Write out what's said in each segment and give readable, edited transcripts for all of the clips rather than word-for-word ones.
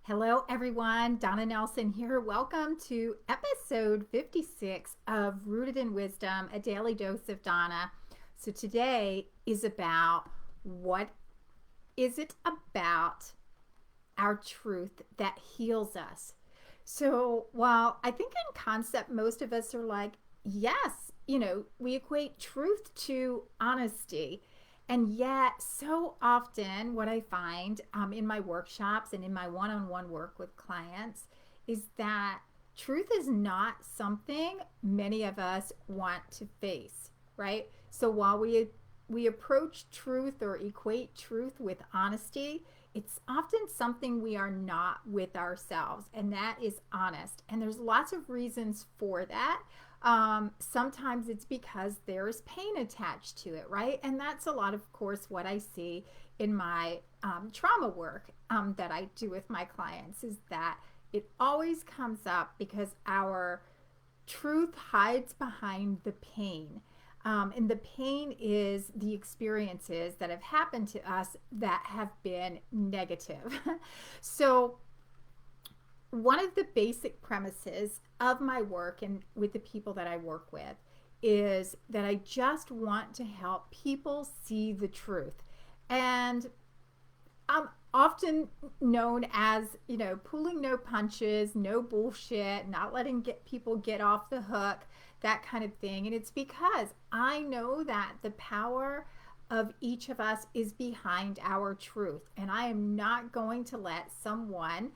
Hello, everyone. Donna Nelson here. Welcome to episode 56 of Rooted in Wisdom, a daily dose of Donna. So today is about what is it about our truth that heals us? So while I think in concept, most of us are like, yes, we equate truth to honesty. And yet, so often, what I find in my workshops and in my one on one work with clients is that truth is not something many of us want to face, right? So while we approach truth or equate truth with honesty, it's often something we are not with ourselves, and that is honest. And there's lots of reasons for that. Sometimes it's because there's pain attached to it, right? And that's a lot of course, what I see in my trauma work that I do with my clients is that it always comes up because our truth hides behind the pain. And the pain is the experiences that have happened to us that have been negative. So one of the basic premises of my work and with the people that I work with is that I just want to help people see the truth. And I'm often known as, pulling no punches, no bullshit, not letting people get off the hook, that kind of thing. And it's because I know that the power of each of us is behind our truth. And I am not going to let someone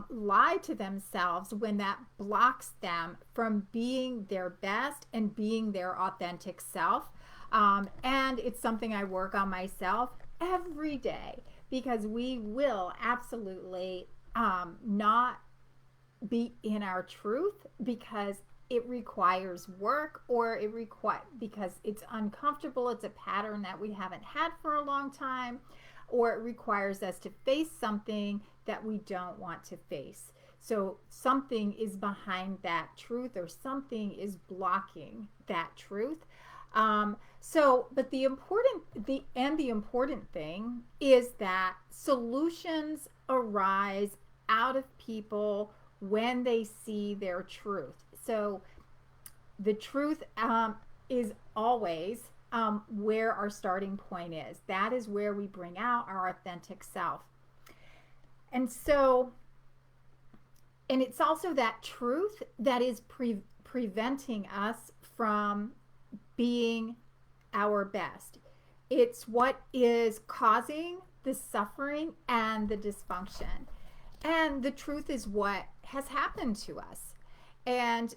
lie to themselves when that blocks them from being their best and being their authentic self. And it's something I work on myself every day because we will absolutely not be in our truth because it requires work or because it's uncomfortable. It's a pattern that we haven't had for a long time, or it requires us to face something that we don't want to face. So something is behind that truth or something is blocking that truth. But the important thing is that solutions arise out of people when they see their truth. So the truth is always where our starting point is. That is where we bring out our authentic self. And it's also that truth that is preventing us from being our best. It's what is causing the suffering and the dysfunction. And the truth is what has happened to us. And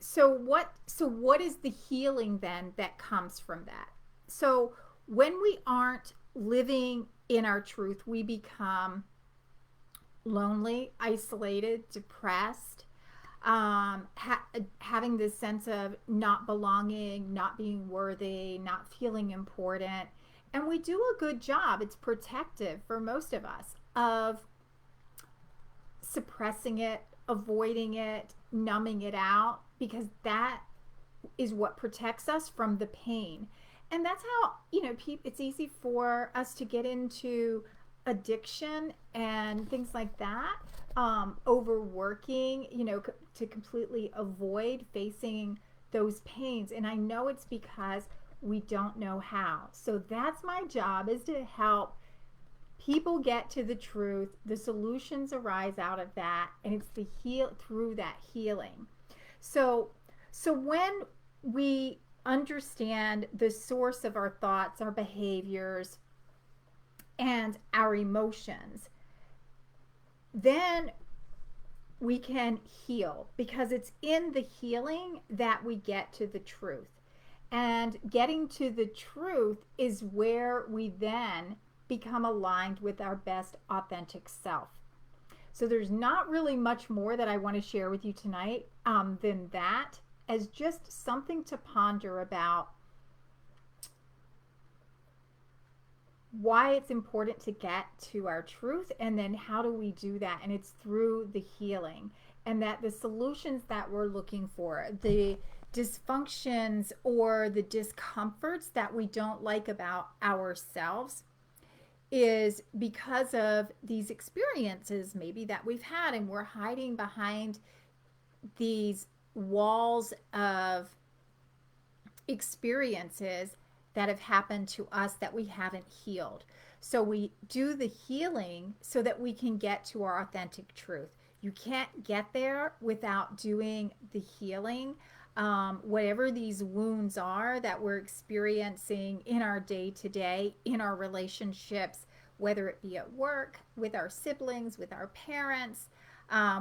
so what is the healing then that comes from that? So when we aren't living in our truth, we become lonely, isolated, depressed, having this sense of not belonging, not being worthy, not feeling important. And we do a good job, it's protective for most of us, of suppressing it, avoiding it, numbing it out, because that is what protects us from the pain. And that's how, it's easy for us to get into addiction and things like that, overworking, to completely avoid facing those pains. And I know it's because we don't know how. So that's my job, is to help people get to the truth. The solutions arise out of that, and it's through that healing. So when we understand the source of our thoughts, our behaviors, and our emotions, then we can heal, because it's in the healing that we get to the truth. And getting to the truth is where we then become aligned with our best authentic self. So there's not really much more that I want to share with you tonight than that, as just something to ponder about why it's important to get to our truth, and then how do we do that. And it's through the healing, and that the solutions that we're looking for, the dysfunctions or the discomforts that we don't like about ourselves, is because of these experiences maybe that we've had, and we're hiding behind these walls of experiences that have happened to us that we haven't healed. So we do the healing so that we can get to our authentic truth. You can't get there without doing the healing. Whatever these wounds are that we're experiencing in our day to day, in our relationships, whether it be at work, with our siblings, with our parents,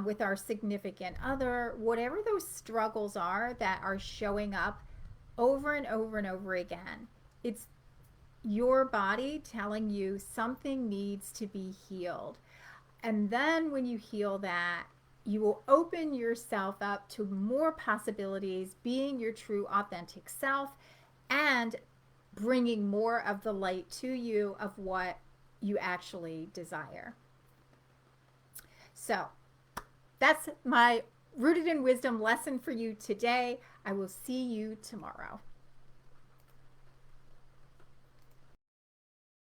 with our significant other, whatever those struggles are that are showing up over and over and over again, it's your body telling you something needs to be healed. And then when you heal that, you will open yourself up to more possibilities, being your true authentic self, and bringing more of the light to you of what you actually desire. So that's my Rooted in Wisdom lesson for you today. I will see you tomorrow.